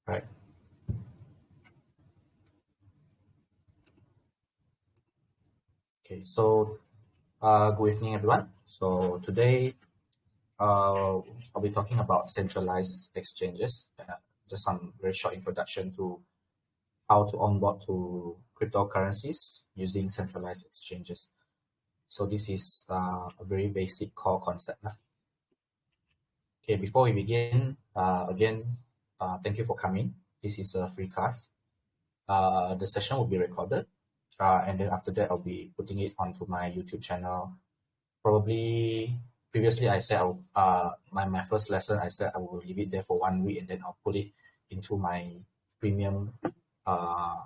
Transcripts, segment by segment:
Right. Okay, so good evening, everyone. So today I'll be talking about centralized exchanges. Just some very short introduction to how to onboard to cryptocurrencies using centralized exchanges. So this is a very basic core concept. Okay, before we begin, again, thank you for coming. This is a free class. The session will be recorded, and then after that, I'll be putting it onto my YouTube channel. Probably previously I said my first lesson I said I will leave it there for 1 week and then I'll put it into my premium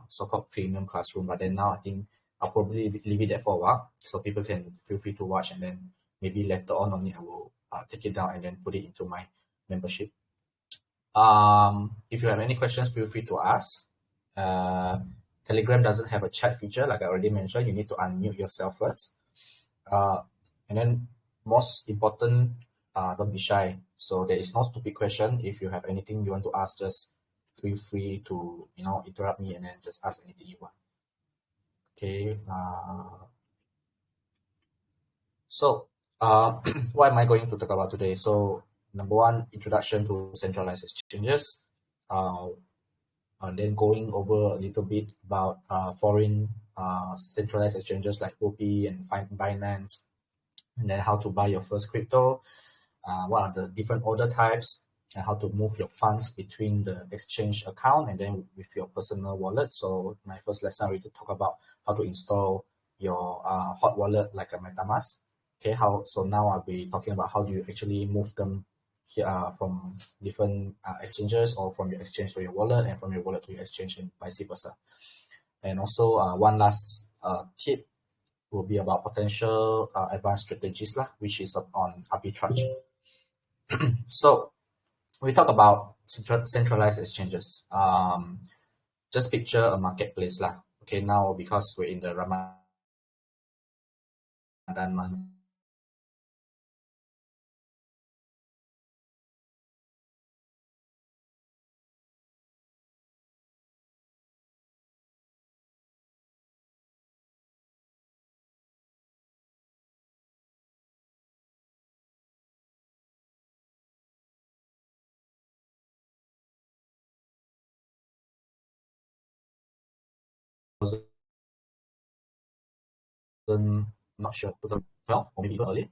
so-called premium classroom. But then now I think I'll probably leave it there for a while so people can feel free to watch, and then maybe later on only I will take it down and then put it into my membership. If you have any questions, feel free to ask. Telegram doesn't have a chat feature, like I already mentioned. You need to unmute yourself first. And then most important, don't be shy. So there is no stupid question. If you have anything you want to ask, just feel free to interrupt me and then just ask anything you want. Okay. So what am I going to talk about today? So number one, introduction to centralized exchanges. And then going over a little bit about foreign centralized exchanges like Huobi and Binance, and then how to buy your first crypto, what are the different order types, and how to move your funds between the exchange account and then with your personal wallet. So my first lesson I already talk about how to install your hot wallet like a MetaMask. Okay, so now I'll be talking about how do you actually move them here from different exchanges, or from your exchange to your wallet and from your wallet to your exchange and vice versa. And also one last tip will be about potential advanced strategies which is on arbitrage. So we talk about centralized exchanges. Just picture a marketplace Okay, now because we're in the Ramadan month, not sure, 2012 or maybe even earlier.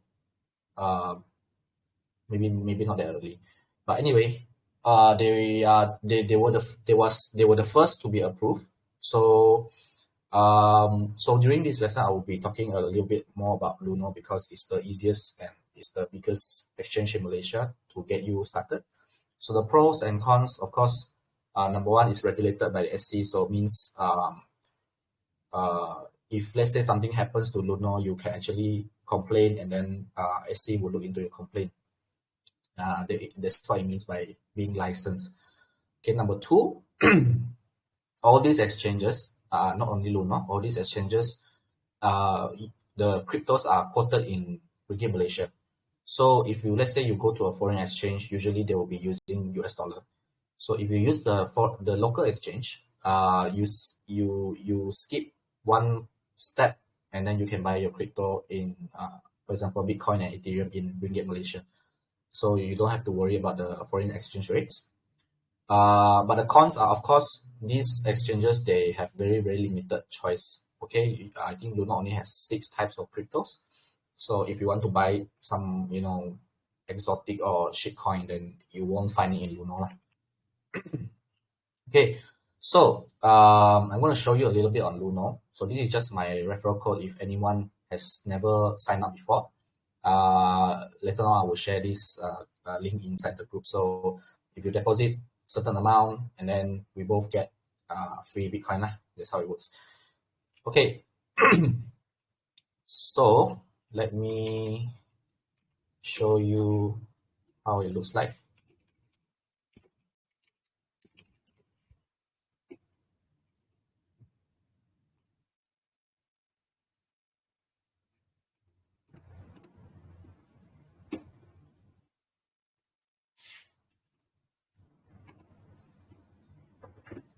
Maybe not that early, but anyway, they were the first to be approved. So so during this lesson, I will be talking a little bit more about Luno because it's the easiest and it's the biggest exchange in Malaysia to get you started. So the pros and cons, of course, number one is regulated by the SC, so it means if let's say something happens to Luno, you can actually complain, and then SC will look into your complaint. That's what it means by being licensed. Okay, number two, all these exchanges, not only Luno, all these exchanges, the cryptos are quoted in Ringgit Malaysia. So if let's say you go to a foreign exchange, usually they will be using US dollar. So if you use the local exchange, you skip one step, and then you can buy your crypto in, for example, Bitcoin and Ethereum in Ringgit Malaysia. So you don't have to worry about the foreign exchange rates. But the cons are, of course, these exchanges, they have very, very limited choice. Okay, I think Luno only has 6 types of cryptos. So if you want to buy some, exotic or shitcoin, then you won't find it in Luno. Okay, so I'm going to show you a little bit on Luno. So this is just my referral code if anyone has never signed up before. Later on, I will share this link inside the group. So if you deposit certain amount, and then we both get free Bitcoin. That's how it works. Okay, so let me show you how it looks like.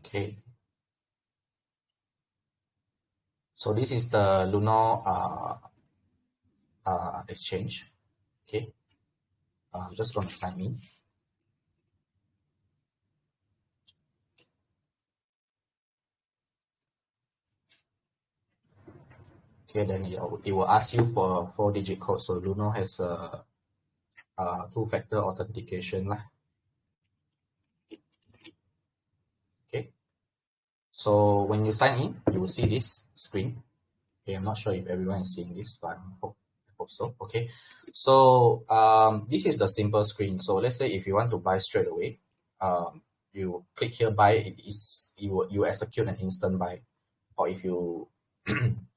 Okay. So this is the Luno exchange. Okay. I'm just going to sign in. Okay, then it will ask you for a 4-digit code. So Luno has a two-factor authentication lah. Okay. So when you sign in, you will see this screen. Okay, I'm not sure if everyone is seeing this, but I hope so. Okay. So this is the simple screen. So let's say if you want to buy straight away, you click here buy. You execute an instant buy, or if you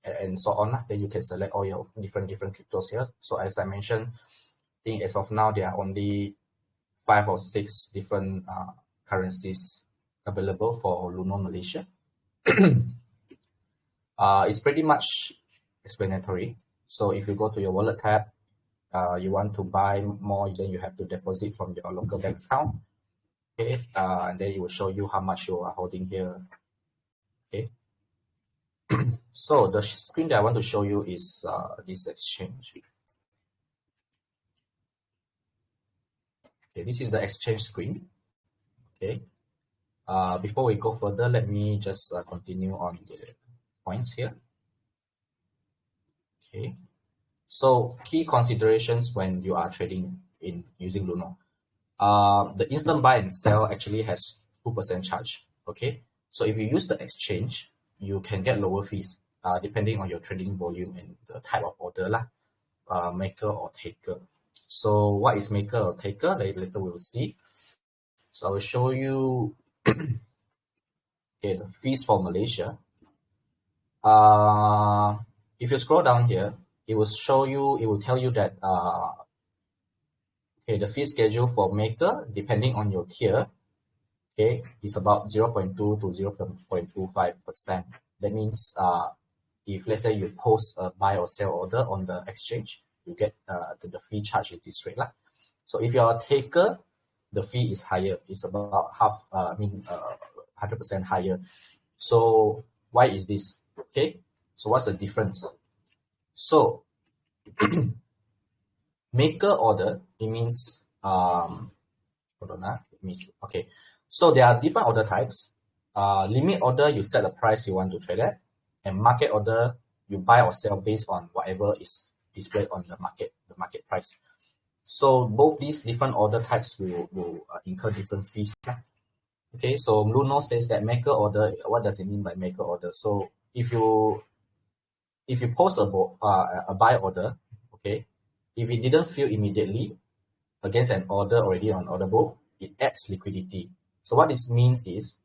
and so on, then you can select all your different cryptos here. So as I mentioned, I think as of now there are only 5 or 6 different currencies available for Luno Malaysia. It's pretty much explanatory. So if you go to your wallet tab, you want to buy more, then you have to deposit from your local bank account. Okay, and then it will show you how much you are holding here. Okay. So the screen that I want to show you is this exchange. Okay, this is the exchange screen. Okay. Before we go further, let me just continue on the points here. Okay. So key considerations when you are trading in using Luno. The instant buy and sell actually has 2% charge. Okay. So if you use the exchange, you can get lower fees depending on your trading volume and the type of order lah, maker or taker. So what is maker or taker? Later we'll see. So I will show you okay, the fees for Malaysia. If you scroll down here, it will tell you that okay, the fee schedule for maker, depending on your tier, okay, is about 0.2 to 0.25%. That means if let's say you post a buy or sell order on the exchange, you get the fee charge is this rate lah. So if you are a taker, the fee is higher. It's about 100% higher. So why is this? Okay, so what's the difference? So maker order, it means hold on, okay. So there are different order types. Limit order, you set the price you want to trade at, and market order, you buy or sell based on whatever is displayed on the market price. So both these different order types will incur different fees. Okay, so Luno says that maker order, what does it mean by maker order? So if you post a buy order, okay, if it didn't fill immediately against an order already on order book, it adds liquidity. So what this means is,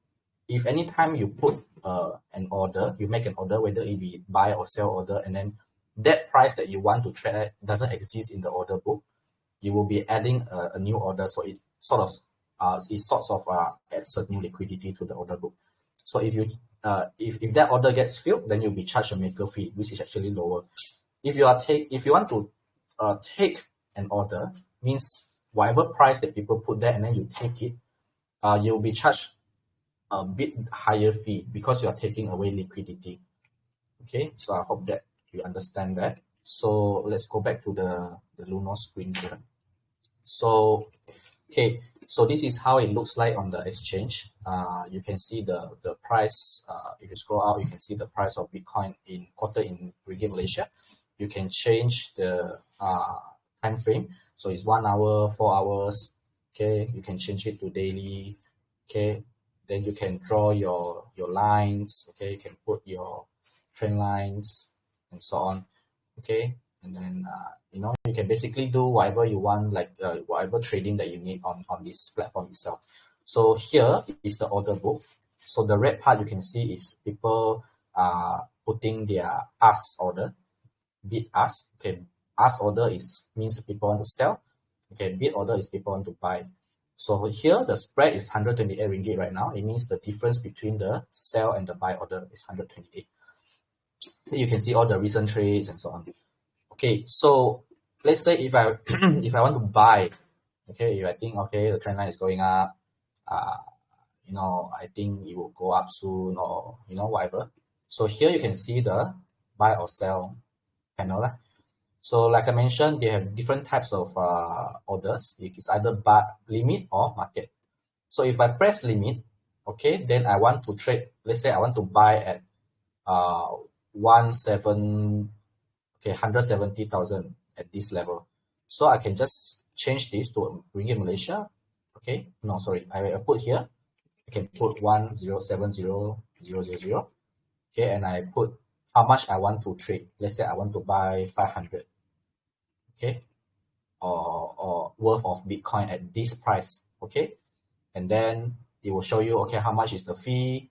if anytime you put an order, you make an order, whether it be buy or sell order, and then that price that you want to trade at doesn't exist in the order book, you will be adding a new order. So it sort of adds a new liquidity to the order book. So if you if that order gets filled, then you'll be charged a maker fee, which is actually lower. If you want to take an order, means whatever price that people put there and then you take it, you'll be charged a bit higher fee because you are taking away liquidity. Okay, so I hope that you understand that. So let's go back to the Luno screen here. So okay, so this is how it looks like on the exchange. You can see the price. If you scroll out, you can see the price of Bitcoin in quarter in Ringgit Malaysia. You can change the time frame. So it's 1 hour, 4 hours. Okay, you can change it to daily. Okay, then you can draw your lines. Okay, you can put your trend lines and so on. Okay, and then you can basically do whatever you want, like whatever trading that you need on this platform itself. So here is the order book. So the red part you can see is people putting their ask order, bid ask. Okay, ask order means people want to sell. Okay, bid order is people want to buy. So here the spread is 128 ringgit right now. It means the difference between the sell and the buy order is 128. You can see all the recent trades and so on. Okay, so let's say if I if I want to buy, okay, if I think okay the trend line is going up, I think it will go up soon, or whatever. So here you can see the buy or sell panel lah. So like I mentioned, they have different types of orders. It's either buy, limit, or market. So if I press limit, okay, then I want to trade. Let's say I want to buy at 170,000 at this level. So I can just change this to Ringgit Malaysia. Okay, no, sorry, I put here. I can put 1070000. Okay, and I put how much I want to trade. Let's say I want to buy 500. Okay, or worth of Bitcoin at this price. Okay, and then it will show you, okay, how much is the fee,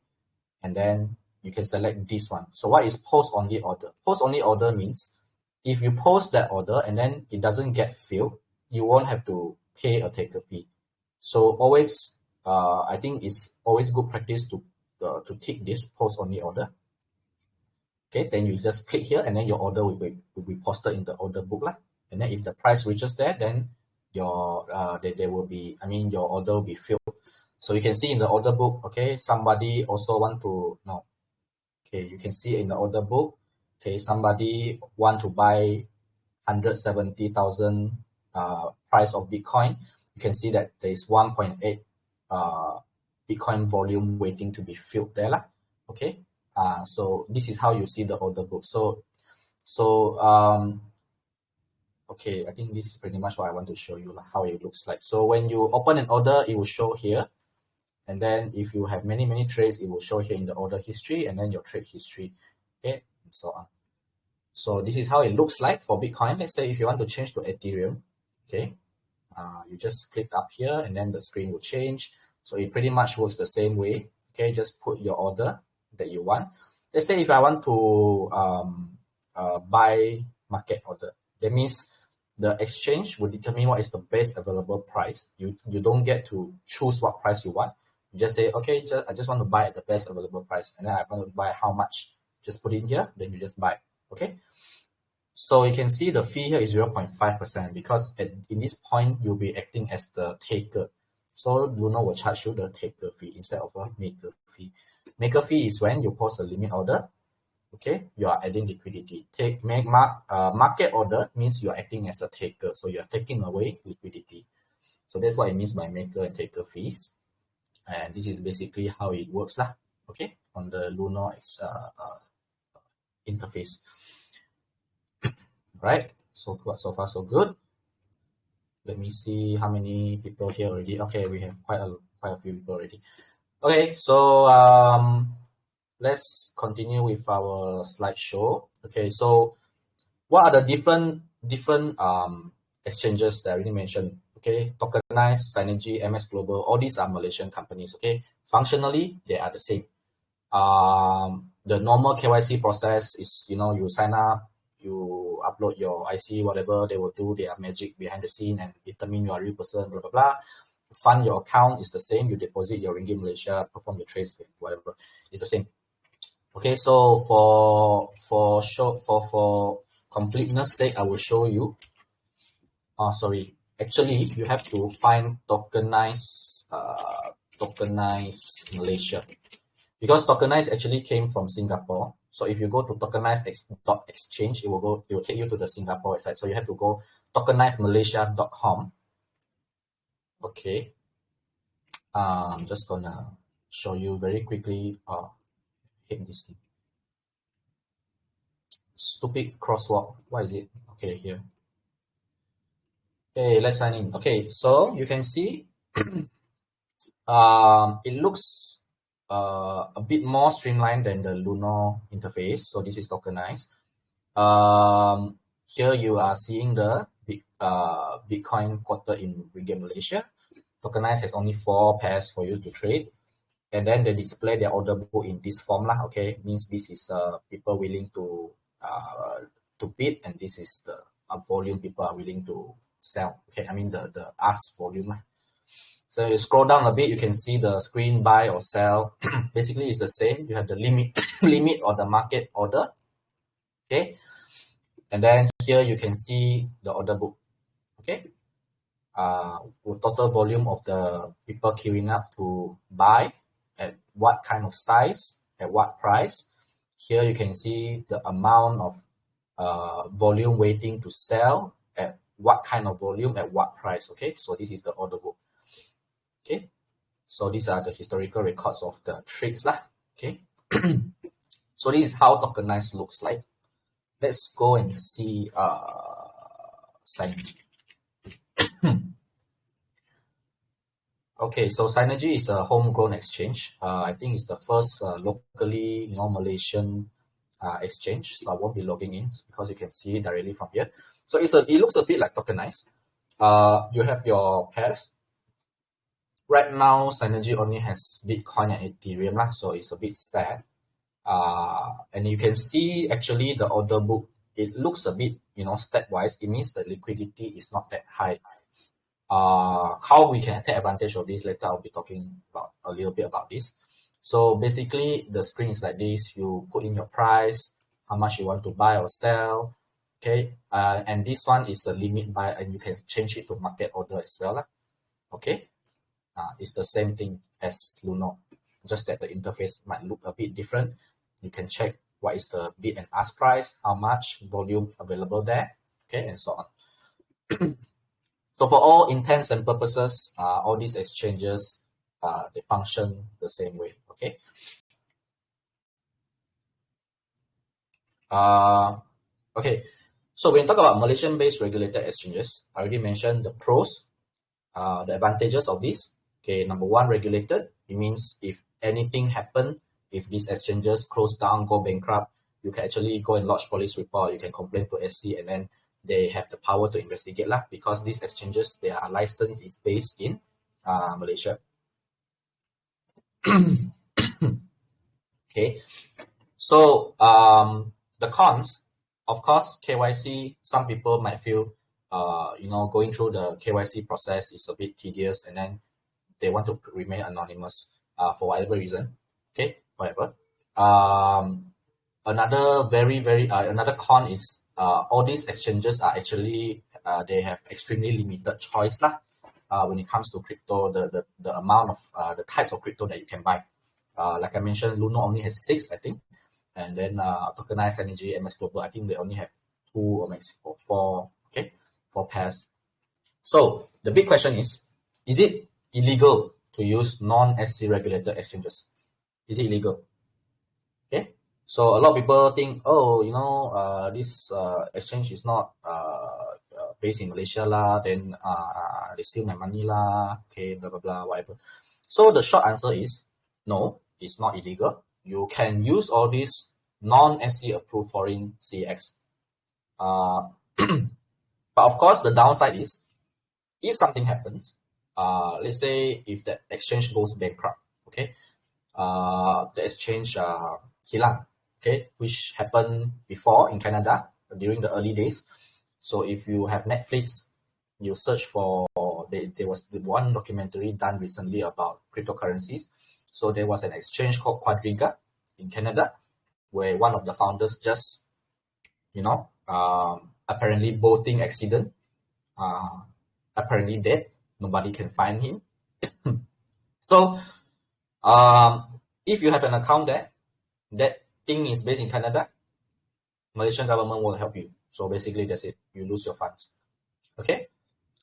and then you can select this one. So what is post only order? Post only order means if you post that order and then it doesn't get filled, you won't have to pay a taker fee. So always, I think it's always good practice to tick this post only order. Okay, then you just click here, and then your order will be posted in the order book lah. And then if the price reaches there, then your your order will be filled. So you can see in the order book, okay, somebody also want to okay, you can see in the order book, okay, somebody want to buy 170,000 price of Bitcoin. You can see that there is 1.8 Bitcoin volume waiting to be filled there lah. Okay, so this is how you see the order book. Okay, I think this is pretty much what I want to show you, how it looks like. So when you open an order, it will show here. And then if you have many trades, it will show here in the order history, and then your trade history, okay, and so on. So this is how it looks like for Bitcoin. Let's say if you want to change to Ethereum, okay, you just click up here, and then the screen will change. So it pretty much works the same way. Okay, just put your order that you want. Let's say if I want to buy market order, that means the exchange will determine what is the best available price. You don't get to choose what price you want. You just say, okay, I just want to buy at the best available price, and then I want to buy how much. Just put in here, then you just buy. Okay. So you can see the fee here is 0.5% because in this point you'll be acting as the taker. So Luno will charge you the taker fee instead of a maker fee. Maker fee is when you post a limit order. Okay, you are adding liquidity. Market order means you are acting as a taker, so you are taking away liquidity. So that's what it means by maker and taker fees. And this is basically how it works lah. Okay, on the Luno interface. Right. So far so good. Let me see how many people here already. Okay, we have quite a few people already. Okay, so let's continue with our slideshow. Okay, so what are the different exchanges that I already mentioned? Okay, Tokenized, Synergy, MS Global, all these are Malaysian companies. Okay, functionally they are the same. The normal KYC process is, you sign up, you upload your IC, whatever they will do their magic behind the scene and determine you are a real person, blah blah blah. Fund your account is the same. You deposit your Ringgit Malaysia, perform your trades, whatever, it's the same. Okay, so for completeness sake, I will show you. Actually, you have to find tokenized Malaysia, because tokenized actually came from Singapore. So if you go to tokenized.exchange, it will take you to the Singapore website. So you have to go tokenizedmalaysia.com. Okay, I'm just gonna show you very quickly. Hate this thing. Stupid crosswalk. What is it? Okay, here. Okay, let's sign in. Okay, so you can see it looks a bit more streamlined than the Luno interface. So this is tokenized. Here you are seeing the Bitcoin quoted in Ringgit Malaysia. Tokenized has only 4 pairs for you to trade. And then they display their order book in this form lah. Okay, means this is people willing to bid, and this is the volume people are willing to sell. Okay, I mean the ask volume lah. So you scroll down a bit, you can see the screen buy or sell. Basically, it's the same. You have the limit or the market order. Okay, and then here you can see the order book. Okay, total volume of the people queuing up to buy at what kind of size, at what price. Here you can see the amount of volume waiting to sell at what kind of volume at what price. Okay, so this is the order book. Okay, so these are the historical records of the trades lah. Okay, so this is how tokenized looks like. Let's go and see Synergy. Okay, so Synergy is a homegrown exchange. I think it's the first locally Malaysian exchange. So I won't be logging in because you can see it directly from here. So it looks a bit like tokenized. You have your pairs. Right now, Synergy only has Bitcoin and Ethereum lah, so it's a bit sad. And you can see actually the order book, it looks a bit, stepwise. It means the liquidity is not that high. How we can take advantage of this later, I'll be talking about a little bit about this. So basically, the screen is like this. You put in your price, how much you want to buy or sell. Okay, and this one is a limit buy, and you can change it to market order as well. Okay, it's the same thing as Luno, just that the interface might look a bit different. You can check what is the bid and ask price, how much volume available there, okay, and so on. So for all intents and purposes, all these exchanges, they function the same way, okay? Okay, so when you talk about Malaysian-based regulated exchanges, I already mentioned the pros, the advantages of this. Okay, number one, regulated. It means if anything happen, if these exchanges close down, go bankrupt, you can actually go and lodge police report, you can complain to SC, and then they have the power to investigate lah, because these exchanges, their license is based in Malaysia. Okay, so the cons, of course, KYC, some people might feel, going through the KYC process is a bit tedious, and then they want to remain anonymous for whatever reason. Okay, whatever. Another another con is all these exchanges are actually they have extremely limited choice lah. When it comes to crypto, the amount of the types of crypto that you can buy. Like I mentioned, Luno only has 6, I think, and then Tokenized Energy, MS Global, I think they only have 2 or maybe 4. Okay, 4 pairs. So the big question is it illegal to use non-SC regulated exchanges? Is it illegal? Okay, so a lot of people think, this exchange is not based in Malaysia lah, then they steal my money lah, okay, blah blah blah, whatever. So the short answer is no, it's not illegal. You can use all these non-SC approved foreign CEX. But of course, the downside is if something happens, let's say if the exchange goes bankrupt, okay, the exchange hilang, okay, which happened before in Canada during the early days. So if you have Netflix, you search for, there was the one documentary done recently about cryptocurrencies. So there was an exchange called Quadriga in Canada, where one of the founders just, apparently boating accident, apparently dead. Nobody can find him. So if you have an account there, that thing is based in Canada, Malaysian government will help you. So basically that's it. You lose your funds. Okay.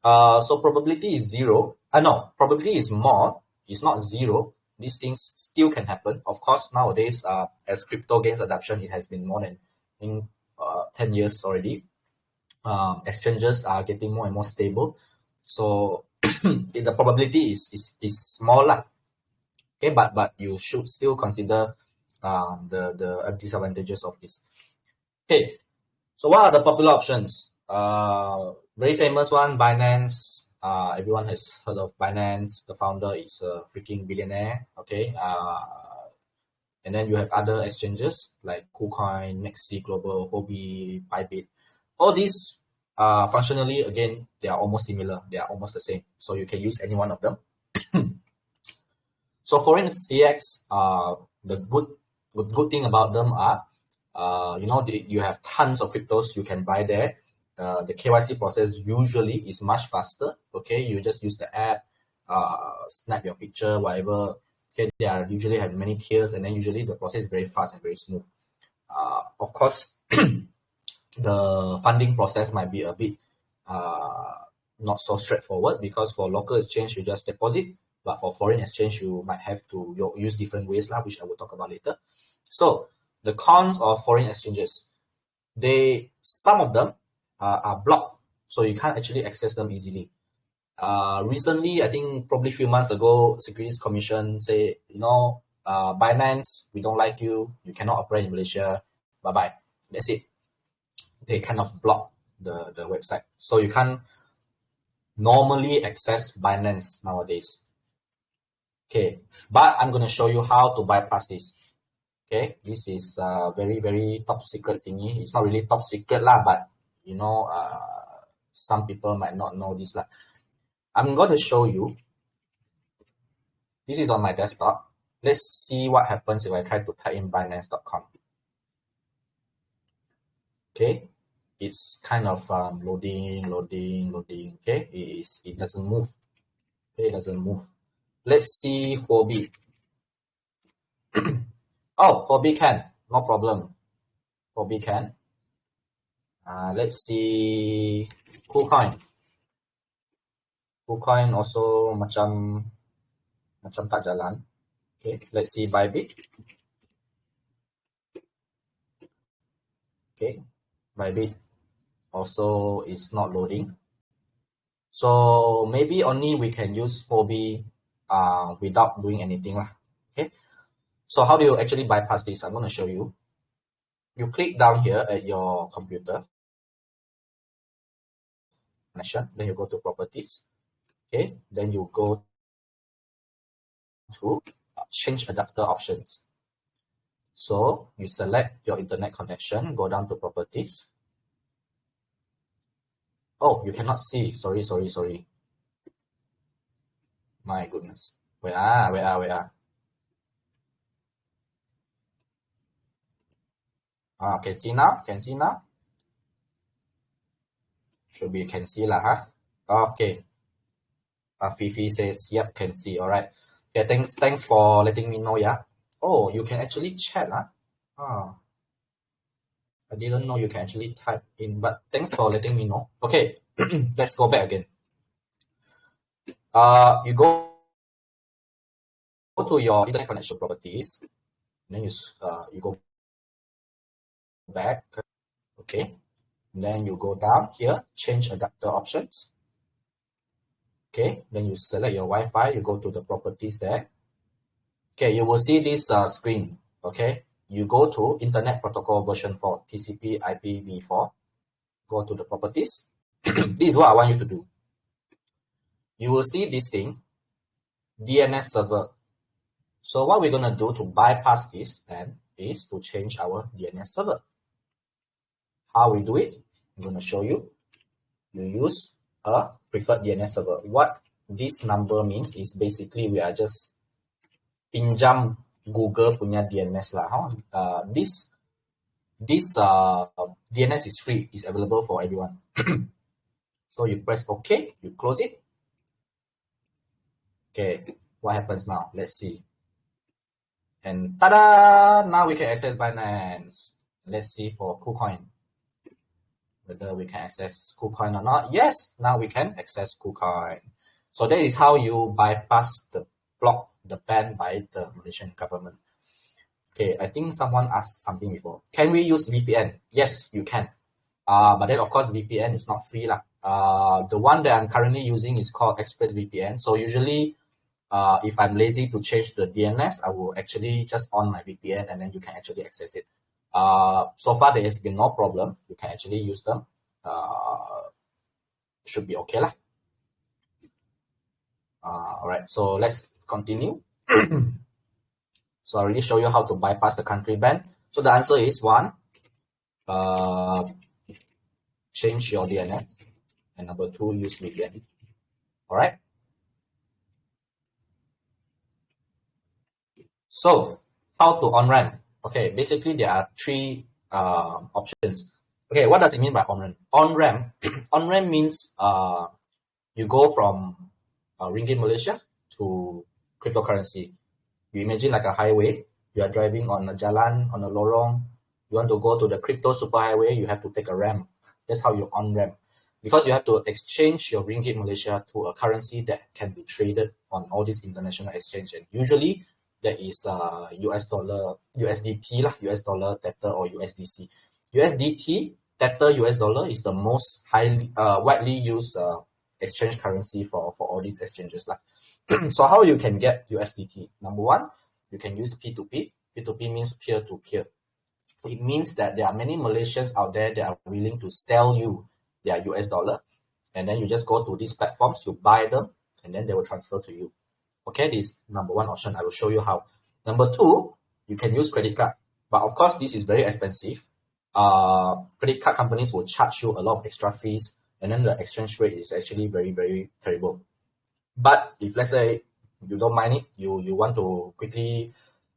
So probability is 0. No, probability is more. It's not 0. These things still can happen. Of course, nowadays, as crypto gains adoption, it has been more than 10 years already. Exchanges are getting more and more stable. So the probability is smaller. Okay, but you should still consider the disadvantages of this. Okay, so what are the popular options? Very famous one, Binance. Everyone has heard of Binance. The founder is a freaking billionaire. Okay, and then you have other exchanges like KuCoin, Maxi Global, Huobi, Bybit. All these functionally, again, they are almost similar. They are almost the same. So you can use any one of them. So foreign CEX, the good thing about them are, you have tons of cryptos you can buy there. The KYC process usually is much faster. Okay, you just use the app, snap your picture, whatever, Okay, they are usually have many tiers, and then usually the process is very fast and very smooth. Of course, the funding process might be a bit not so straightforward, because for local exchange you just deposit, but for foreign exchange you might have to use different ways lah, which I will talk about later. So the cons of foreign exchanges, some of them are blocked, so you can't actually access them easily. Recently, I think probably a few months ago, Securities Commission say, Binance, we don't like you, you cannot operate in Malaysia, bye-bye. That's it. They kind of block the website. So you can't normally access Binance nowadays. Okay, but I'm going to show you how to bypass this. Okay, this is a very, very top secret thingy. It's not really top secret lah, but some people might not know this lah. I'm going to show you. This is on my desktop. Let's see what happens if I try to type in Binance.com. Okay, it's kind of loading. Okay, it doesn't move. Okay, it doesn't move. Let's see Huobi. Oh, Huobi can, no problem. Huobi can. Let's see KuCoin. KuCoin also macam tak jalan. Okay, let's see Bybit. Okay, Bybit also is not loading. So maybe only we can use Huobi without doing anything lah. Okay, so how do you actually bypass this? I'm going to show you. You click down here at your computer connection, then you go to properties. Okay, then you go to change adapter options. So you select your internet connection, go down to properties. Oh, you cannot see. Sorry. My goodness. Where are? Can see now? Should be can see lah, huh? Okay. Fifi says, yep, can see. All right. Okay, thanks for letting me know, yeah. Oh, you can actually chat, huh? I didn't know you can actually type in, but thanks for letting me know. Okay, let's go back again. You go to your internet connection properties, then you go back. Okay, then you go down here, change adapter options. Okay, then you select your Wi-Fi, you go to the properties there. Okay, you will see this screen. Okay, you go to Internet Protocol version 4, TCP IPv4. Go to the properties. This is what I want you to do. You will see this thing, DNS server. So what we're going to do to bypass this then is to change our DNS server. How we do it, I'm going to show you. You use a preferred DNS server. What this number means is basically we are just pinjam Google punya DNS lah. This DNS is free, is available for everyone. So you press OK, you close it. Okay, what happens now? Let's see. And tada! Now we can access Binance. Let's see for KuCoin. Whether we can access KuCoin or not. Yes, now we can access KuCoin. So that is how you bypass the ban by the Malaysian government. Okay, I think someone asked something before. Can we use VPN? Yes, you can. But then of course VPN is not free lah. The one that I'm currently using is called ExpressVPN. So usually, if I'm lazy to change the DNS, I will actually just on my VPN and then you can actually access it. So far there has been no problem. You can actually use them. Should be okay lah. Alright, so let's continue. So I already show you how to bypass the country ban. So the answer is 1, change your DNS, and number 2, use VPN. Alright. So how to on-ramp? Okay, basically there are 3 options. Okay, what does it mean by on-ramp? On-ramp means you go from Ringgit Malaysia to cryptocurrency. You imagine like a highway. You are driving on a jalan, on a lorong. You want to go to the crypto superhighway, you have to take a ramp. That's how you on-ramp. Because you have to exchange your ringgit Malaysia to a currency that can be traded on all these international exchange. And usually that is US dollar, USDT lah, US dollar, Tether or USDC. USDT, Tether, US dollar is the most widely used exchange currency for all these exchanges lah. So how you can get USDT? Number one, you can use P2P. P2P means peer-to-peer. It means that there are many Malaysians out there that are willing to sell you their US dollar. And then you just go to these platforms, you buy them, and then they will transfer to you. Okay, this is number one option. I will show you how. Number two, you can use credit card. But of course, this is very expensive. Credit card companies will charge you a lot of extra fees. And then the exchange rate is actually very, very terrible. But if let's say you don't mind it, you want to quickly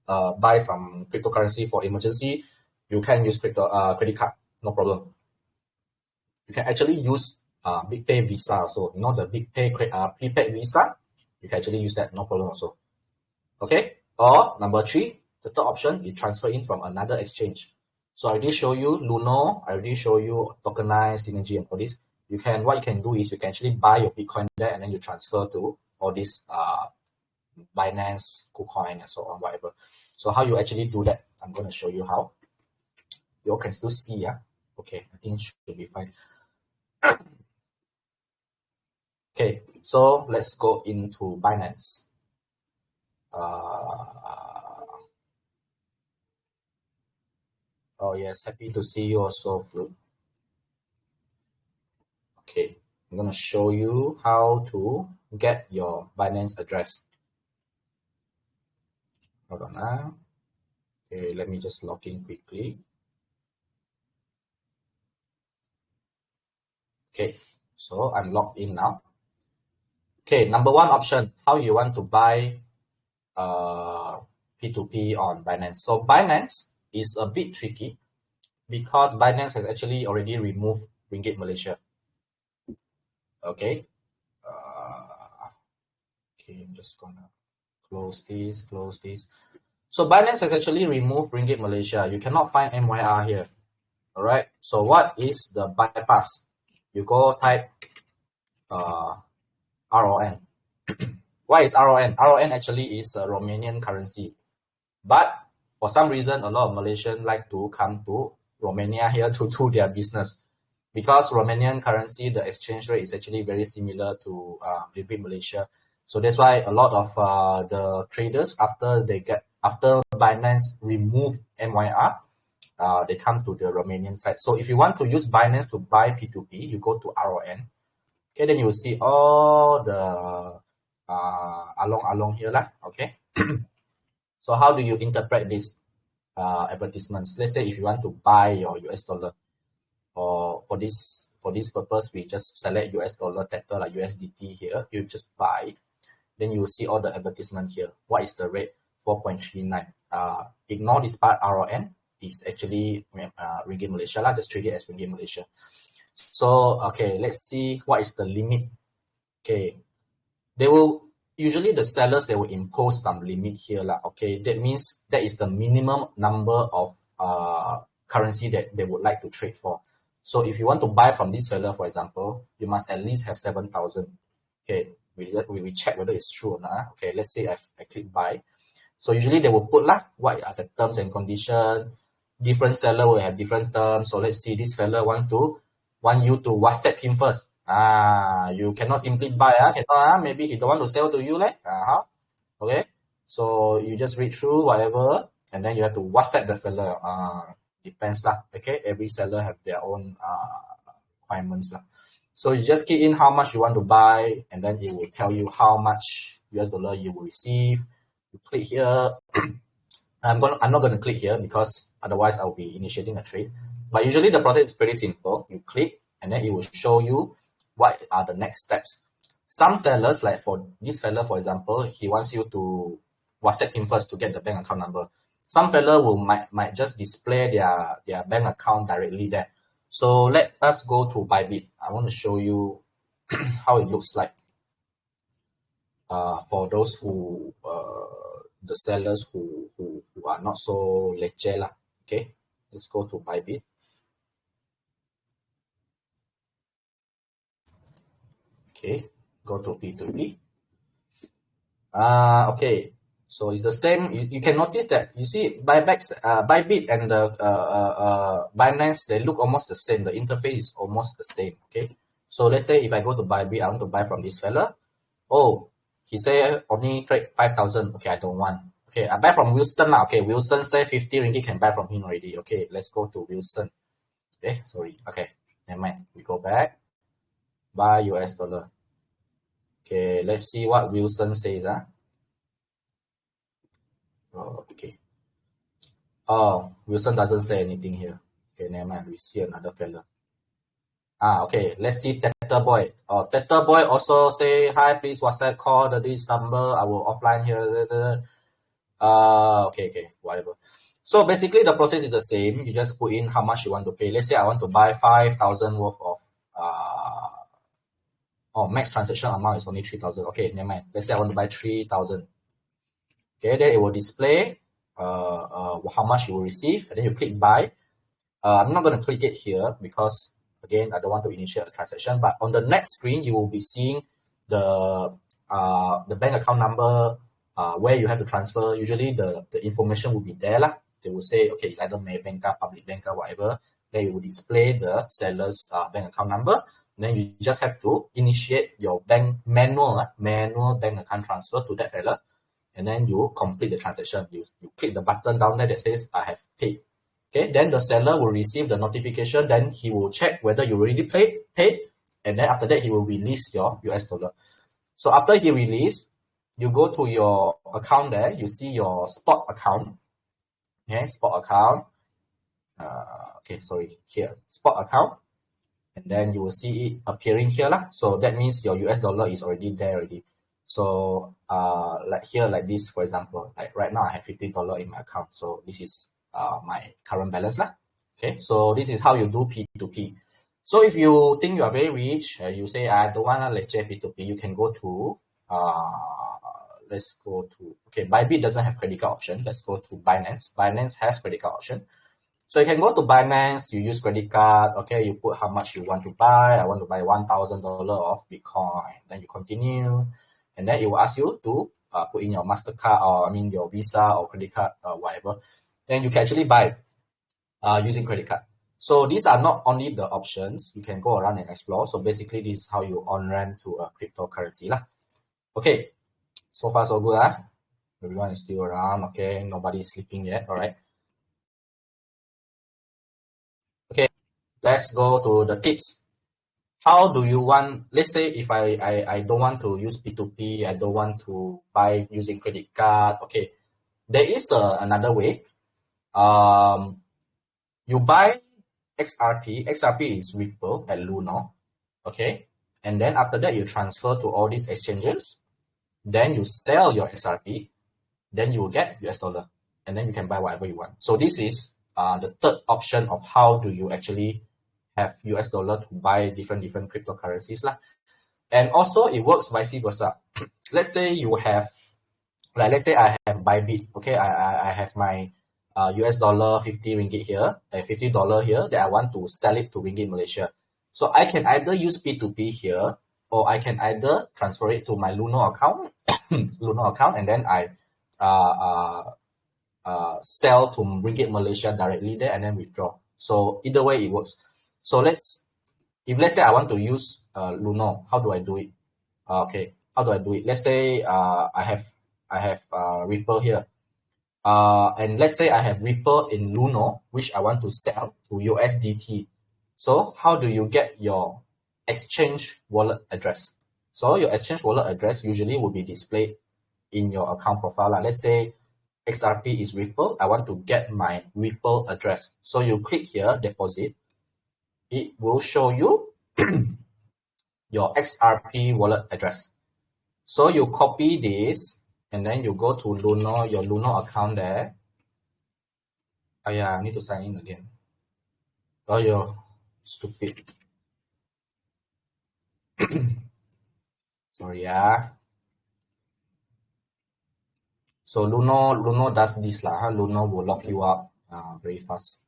buy some cryptocurrency for emergency, you can use credit card, no problem. You can actually use Big Pay Visa also. You know the Big Pay prepaid Visa? You can actually use that, no problem also. Okay? Or number three, the third option, you transfer in from another exchange. So I already show you Luno, I already show you tokenized, Synergy and all this. What you can do is you can actually buy your Bitcoin there and then you transfer to all this Binance, KuCoin and so on, whatever. So how you actually do that, I'm going to show you how. You all can still see, yeah? Okay, I think it should be fine. Okay, so let's go into Binance. Oh yes, happy to see you also, Flu. Okay, I'm going to show you how to get your Binance address. Hold on now. Okay, let me just log in quickly. Okay, so I'm logged in now. Okay, number one option, how you want to buy P2P on Binance. So Binance is a bit tricky because Binance has actually already removed Ringgit Malaysia. Okay. Okay, I'm just gonna close this. So Binance has actually removed Ringgit Malaysia. You cannot find MYR here. All right. So what is the bypass? You go type RON. Why is RON? RON actually is a Romanian currency. But for some reason, a lot of Malaysians like to come to Romania here to do their business. Because Romanian currency, the exchange rate is actually very similar to Ringgit Malaysia. So that's why a lot of the traders, after Binance remove MYR, they come to the Romanian side. So if you want to use Binance to buy P2P, you go to RON. Okay, then you will see all the along here lah. Okay. So how do you interpret these advertisements? Let's say if you want to buy your US dollar, or for this purpose, we just select US dollar Tether like USDT here. You just buy. Then you will see all the advertisement here. What is the rate? 4.39. Ignore this part. RON is actually Ringgit Malaysia lah. Just treat it as Ringgit Malaysia. So okay, let's see what is the limit. Okay, usually the sellers, they will impose some limit here lah. Okay, that means that is the minimum number of currency that they would like to trade for. So if you want to buy from this seller, for example, you must at least have 7,000. Okay, we check whether it's true or not. Okay, let's say I click buy. So usually they will put what are the terms and conditions. Different seller will have different terms. So let's see, this seller want you to WhatsApp him first. You cannot simply buy. Maybe he don't want to sell to you. Okay, so you just read through whatever, and then you have to WhatsApp the seller. Depends lah. Okay, every seller have their own requirements lah. So you just key in how much you want to buy, and then it will tell you how much US dollar you will receive. You click here. I'm not gonna click here because otherwise I'll be initiating a trade. But usually the process is pretty simple. You click, and then it will show you what are the next steps. Some sellers, like for this seller, for example, he wants you to WhatsApp him first to get the bank account number. Some seller might just display their bank account directly there. So let us go to Bybit. I want to show you how it looks like for those who the sellers who are not so leceh lah. Okay, let's go to Bybit. Okay, go to P2P. Okay, so it's the same. You can notice that you see Bybit and the Binance, they look almost the same. The interface is almost the same. Okay, so let's say if I go to Bybit, I want to buy from this fella. Oh, he say only trade 5,000. Okay, I don't want. Okay, I buy from Wilson lah. Okay, Wilson say 50 ringgit can buy from him already. Okay, let's go to Wilson. Okay, sorry. Okay, never mind. We go back. Buy US dollar. Okay, let's see what Wilson says. Oh, okay. Oh, Wilson doesn't say anything here. Okay, never mind. We see another fella. Okay. Let's see Tether Boy. Oh, Tether Boy also say, hi, please WhatsApp call this number. I will offline here. Okay, whatever. So basically the process is the same. You just put in how much you want to pay. Let's say I want to buy 5,000 worth of max transaction amount is only 3,000. Okay, never mind. Let's say I want to buy 3,000. Okay, then it will display how much you will receive, and then you click buy. I'm not going to click it here because again I don't want to initiate a transaction, but on the next screen you will be seeing the bank account number, where you have to transfer. Usually the information will be there lah. They will say, okay, it's either Maybank, public bank, whatever. Then it will display the seller's bank account number. And then you just have to initiate your manual bank account transfer to that fella, and then you complete the transaction. You click the button down there that says I have paid. Okay, then the seller will receive the notification. Then he will check whether you already paid, and then after that he will release your US dollar. So after he release, you go to your account there. You see your spot account. Okay, spot account. Okay, sorry, here spot account, and then you will see it appearing here lah. So that means your US dollar is already there already. So like here, like this, for example, like right now I have $50 in my account. So this is my current balance lah. Okay, so this is how you do P2P. So if you think you are very rich, you say I don't want to lecture P2P, you can go to let's go to, okay, Bybit doesn't have credit card option. Let's go to Binance. Binance has credit card option. So you can go to Binance, you use credit card, okay, you put how much you want to buy. I want to buy $1,000 of Bitcoin. Then you continue, and then it will ask you to put in your MasterCard, or your Visa or credit card, whatever. Then you can actually buy using credit card. So these are not only the options. You can go around and explore. So basically this is how you on-ramp to a cryptocurrency lah. Okay, so far so good. Everyone is still around. Okay, nobody is sleeping yet. All right. Okay, let's go to the tips. How do you want, let's say if I don't want to use P2P, I don't want to buy using credit card. Okay, there is another way. You buy XRP. XRP is Ripple at Luno. Okay, and then after that you transfer to all these exchanges. Then you sell your XRP. Then you will get US dollar, and then you can buy whatever you want. So this is the third option of how do you actually have US dollar to buy different cryptocurrencies lah. And also it works vice versa. Let's say you have, like let's say I have Bybit. Okay, I have my US dollar 50 ringgit here, $50 here that I want to sell it to ringgit Malaysia. So I can either use P2P here, or I can either transfer it to my Luno account, and then I sell to ringgit Malaysia directly there and then withdraw. So either way it works. So let's say I want to use Luno, how do I do it? Okay, how do I do it? Let's say I have Ripple here, and let's say I have Ripple in Luno, which I want to sell to USDT. So how do you get your exchange wallet address? So your exchange wallet address usually will be displayed in your account profile. Let's say XRP is Ripple. I want to get my Ripple address. So you click here, deposit. It will show you your XRP wallet address. So you copy this, and then you go to Luno, your Luno account there. Oh yeah, I need to sign in again. Oh, you're stupid. Sorry, yeah. So Luno does this lah. Luno will lock you up very fast.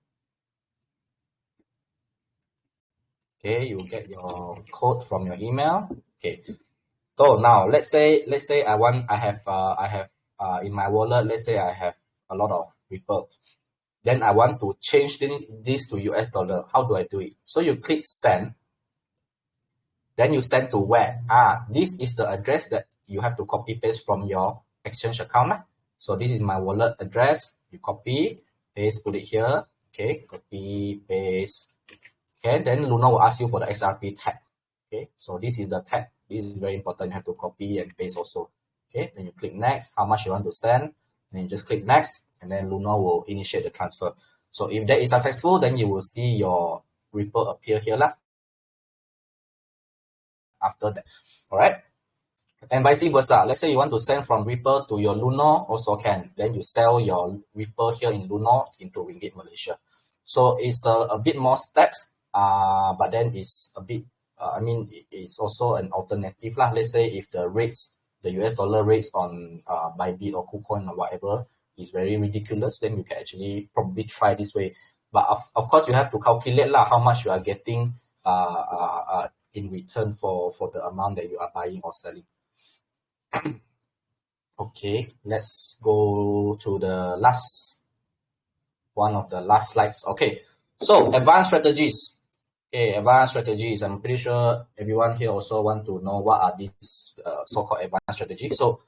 Okay, you get your code from your email. Okay. So now let's say I have in my wallet, let's say I have a lot of Ripple. Then I want to change this to US dollar. How do I do it? So you click send. Then you send to where? This is the address that you have to copy paste from your exchange account. So this is my wallet address. You copy, paste, put it here. Okay, copy, paste. Okay, then Luno will ask you for the XRP tag. Okay, so this is the tag. This is very important. You have to copy and paste also. Okay, then you click next, how much you want to send. Then you just click next, and then Luno will initiate the transfer. So if that is successful, then you will see your Ripple appear here lah. After that, all right. And vice versa. Let's say you want to send from Ripple to your Luno, also can. Then you sell your Ripple here in Luno into Ringgit Malaysia. So it's a bit more steps, but then it's a bit, it's also an alternative lah. Let's say if the rates, the US dollar rates on Bybit or KuCoin or whatever is very ridiculous, then you can actually probably try this way. But of course, you have to calculate lah how much you are getting in return for the amount that you are buying or selling. Okay, let's go to the last one of the last slides. Okay, so advanced strategies. Okay, advanced strategies. I'm pretty sure everyone here also want to know what are these so-called advanced strategies. So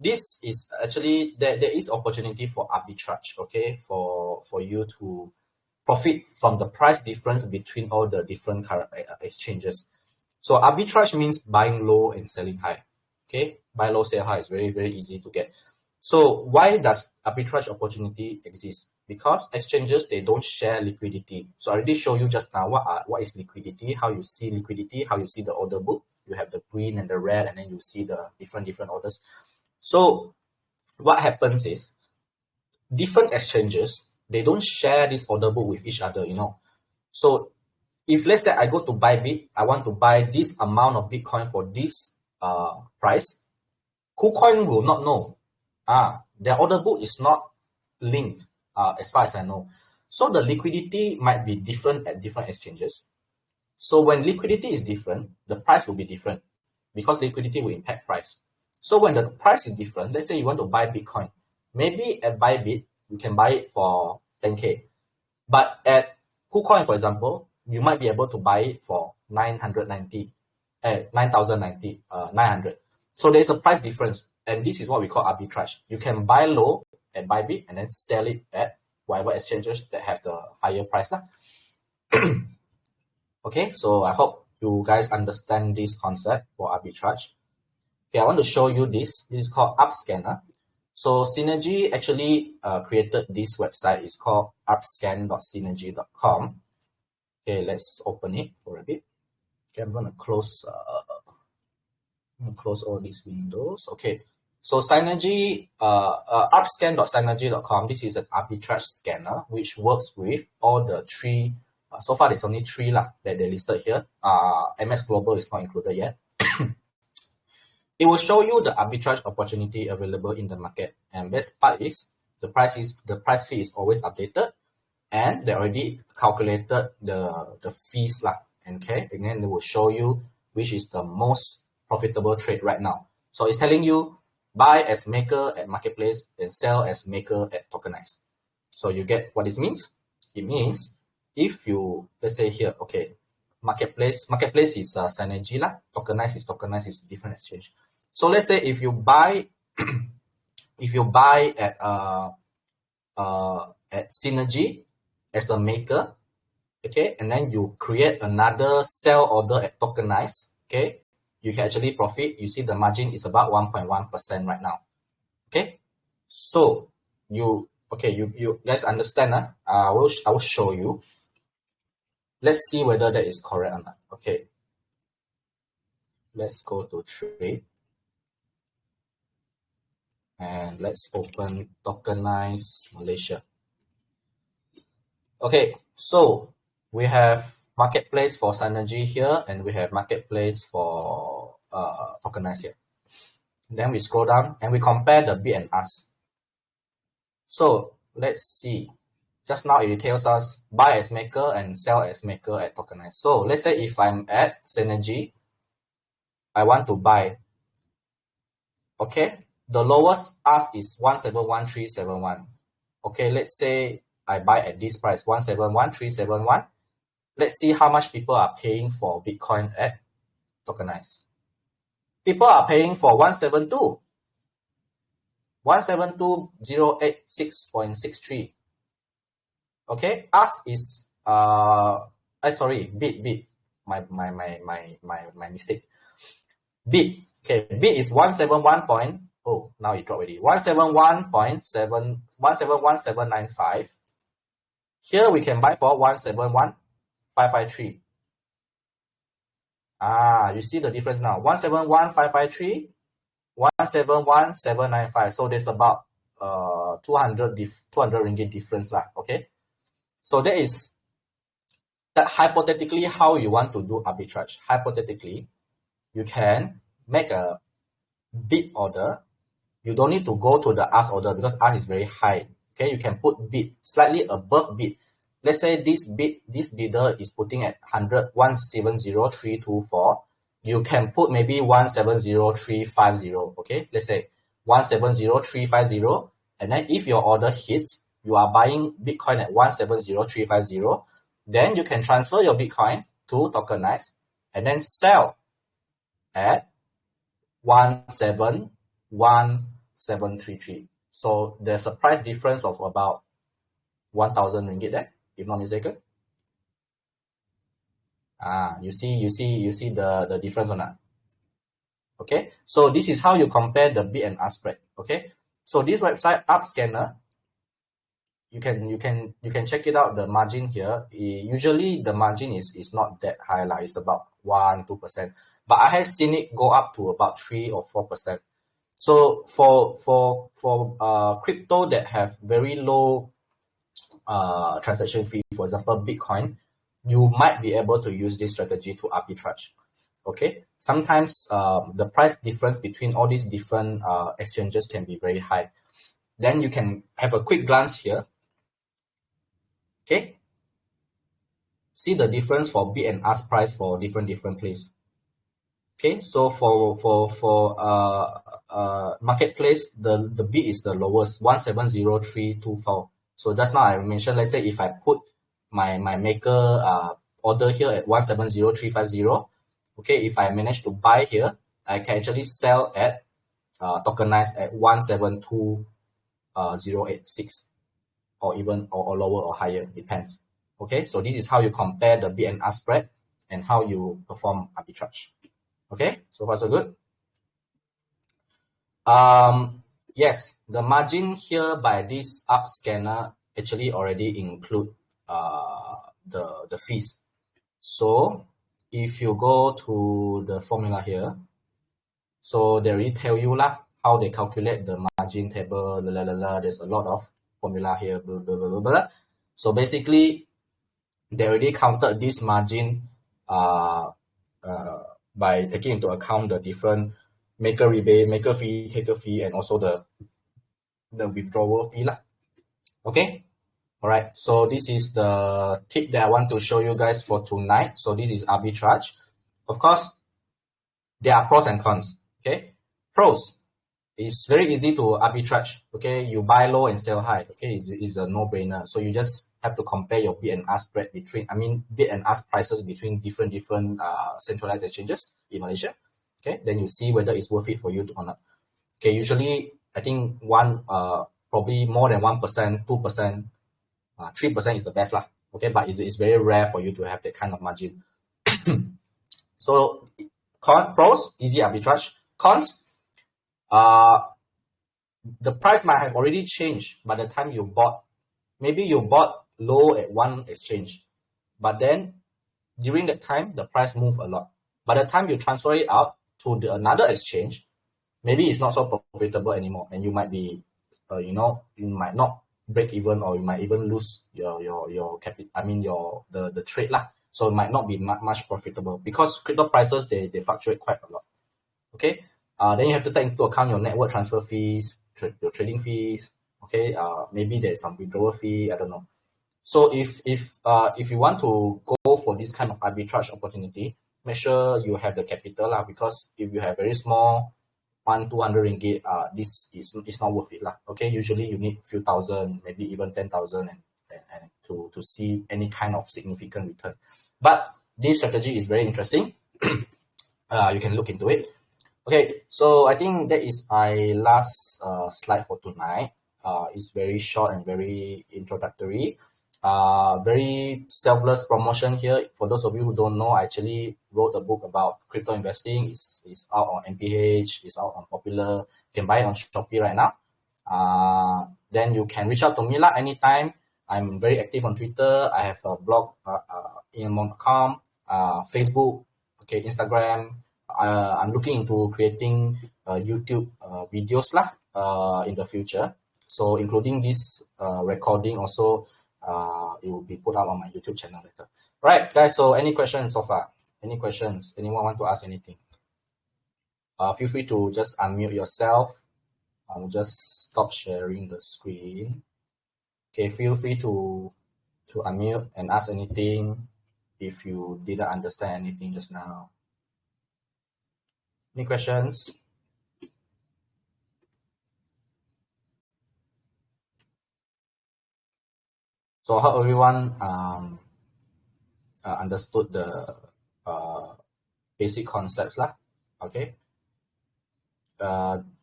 this is actually, there is opportunity for arbitrage, okay, for you to profit from the price difference between all the different exchanges. So arbitrage means buying low and selling high. Okay, buy low, sell high is very, very easy to get. So why does arbitrage opportunity exist? Because exchanges, they don't share liquidity. So I already show you just now what is liquidity, how you see liquidity, how you see the order book. You have the green and the red, and then you see the different orders. So what happens is different exchanges, they don't share this order book with each other, you know. So if let's say I go to Bybit, I want to buy this amount of Bitcoin for this price, KuCoin will not know. Their order book is not linked as far as I know. So the liquidity might be different at different exchanges. So when liquidity is different, the price will be different because liquidity will impact price. So when the price is different, let's say you want to buy Bitcoin, maybe at Bybit, you can buy it for 10K. But at KuCoin, for example, you might be able to buy it for 990. So there's a price difference. And this is what we call arbitrage. You can buy low at Bybit and then sell it at whatever exchanges that have the higher price. Okay, so I hope you guys understand this concept for arbitrage. Okay, I want to show you this. This is called ArcScanner. So Synergy actually created this website. It's called arcscan.synergy.com. Okay, let's open it for a bit. Okay, I'm gonna close all these windows. Okay, so Synergy, arcscan.synergy.com. This is an arbitrage scanner which works with all the three. So far, there's only three that they listed here. MS Global is not included yet. It will show you the arbitrage opportunity available in the market. And best part is the price fee is always updated, and they already calculated the fees okay, and then they will show you which is the most profitable trade right now. So it's telling you buy as maker at marketplace and sell as maker at tokenized. So you get what this means. It means if you, let's say here, okay, marketplace is Synergy tokenized is different exchange. So let's say if you buy at Synergy as a maker, okay, and then you create another sell order at tokenized, okay, you can actually profit. You see the margin is about 1.1% right now. Okay, so you guys understand? I will show you. Let's see whether that is correct or not. Okay, let's go to trade. And let's open tokenized Malaysia. Okay, so we have marketplace for Synergy here, and we have marketplace for tokenized here. Then we scroll down and we compare the bid and ask. So let's see. Just now it tells us buy as maker and sell as maker at tokenized. So let's say if I'm at Synergy, I want to buy. Okay, the lowest ask is 171,371. Okay, let's say I buy at this price, 171,371. Let's see how much people are paying for Bitcoin at tokenized. People are paying for 172,086.63. Okay, ask is bid. My mistake. Bid. Okay, bid is 171 point. Oh, now it dropped already. 171.795. Here we can buy for 171,553. You see the difference now. 171,553, 171,795. So there's about 200 ringgit difference lah. Okay, so that is that hypothetically how you want to do arbitrage. Hypothetically, you can make a bid order. You don't need to go to the ask order because ask is very high. Okay, you can put bid slightly above bid. Let's say this bidder is putting at 170,324. You can put maybe 170,350. Okay, let's say 170,350. And then if your order hits, you are buying Bitcoin at 170,350. Then you can transfer your Bitcoin to tokenized and then sell at 171,733. So there's a price difference of about 1,000 ringgit there, if not mistaken. You see the difference or not? Okay, so this is how you compare the bid and ask spread. Okay, so this website AppScanner, you can check it out. The margin here, usually the margin is not that high, like it's about 1-2%, but I have seen it go up to about 3 or 4%. So for crypto that have very low transaction fee, for example Bitcoin, you might be able to use this strategy to arbitrage. Okay, sometimes the price difference between all these different exchanges can be very high. Then you can have a quick glance here. Okay, see the difference for bid and ask price for different place. Okay, so for marketplace, the bid is the lowest, 170,324. So just now I mentioned, let's say if I put my maker order here at 170,350, okay, if I manage to buy here, I can actually sell at tokenized at 172,086, or even or lower or higher, depends. Okay, so this is how you compare the bid and ask spread and how you perform arbitrage. Okay, so far so good. Yes, the margin here by this AppScanner actually already include the fees. So if you go to the formula here, so they already tell you lah how they calculate the margin table. There's a lot of formula here. Blah, blah, blah, blah. So basically, they already counted this margin by taking into account the different maker rebate, maker fee, taker fee, and also the withdrawal fee lah. Okay, all right. So this is the tip that I want to show you guys for tonight. So this is arbitrage. Of course, there are pros and cons. Okay, pros, it's very easy to arbitrage. Okay, you buy low and sell high. Okay, it's a no-brainer. So you just have to compare your bid and ask spread between, bid and ask prices between different centralized exchanges in Malaysia. Okay, then you see whether it's worth it for you or not. Okay, usually I think probably more than 1%, 2%, 3% is the best lah. Okay, but it's very rare for you to have that kind of margin. So pros, easy arbitrage. Cons, the price might have already changed by the time you bought. Maybe you bought low at one exchange, but then during that time the price moved a lot. By the time you transfer it out to another exchange, maybe it's not so profitable anymore, and you might be, you might not break even, or you might even lose your capital. The trade lah. So it might not be much profitable because crypto prices they fluctuate quite a lot. Okay, Then you have to take into account your network transfer fees, your trading fees. Okay, maybe there's some withdrawal fee. I don't know. So if you want to go for this kind of arbitrage opportunity, make sure you have the capital lah. Because if you have very small 200 ringgit, this is not worth it lah. Okay, usually you need few thousand, maybe even 10,000, and to see any kind of significant return. But this strategy is very interesting. You can look into it. Okay, so I think that is my last slide for tonight. It's very short and very introductory. Very selfless promotion here. For those of you who don't know, I actually wrote a book about crypto investing. It's out on MPH, it's out on Popular. You can buy it on Shopee right now. Then you can reach out to me anytime. I'm very active on Twitter. I have a blog, inamon.com, Facebook, okay, Instagram. I'm looking into creating YouTube videos in the future. So including this recording also, it will be put out on my YouTube channel later. Right, guys, so any questions so far? Any questions? Anyone want to ask anything? Feel free to just unmute yourself. I'll just stop sharing the screen. Okay, feel free to unmute and ask anything if you didn't understand anything just now. Any questions? So I hope everyone understood the basic concepts lah. Okay.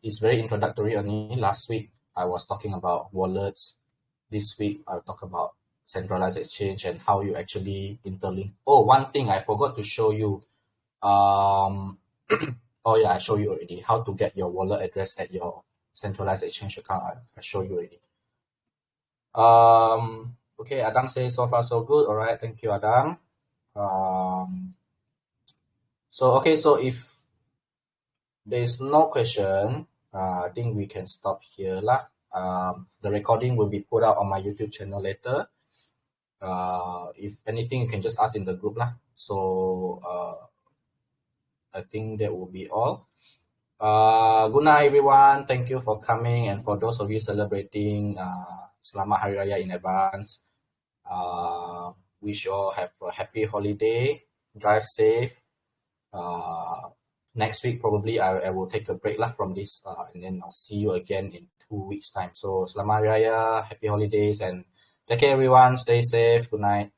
It's very introductory only. Last week I was talking about wallets. This week I'll talk about centralized exchange and how you actually interlink. Oh, one thing I forgot to show you. Oh yeah, I showed you already how to get your wallet address at your centralized exchange account. I showed you already. Okay, Adam says so far so good. All right, thank you, Adam. So if there's no question, I think we can stop here lah. The recording will be put out on my YouTube channel later. If anything, you can just ask in the group lah. So I think that will be all. Good night, everyone. Thank you for coming, and for those of you celebrating, Selamat Hari Raya in advance. Wish you all have a happy holiday. Drive safe. Next week probably I will take a break from this, and then I'll see you again in 2 weeks time. So Selamat Hari Raya, happy holidays, and take care everyone. Stay safe. Good night.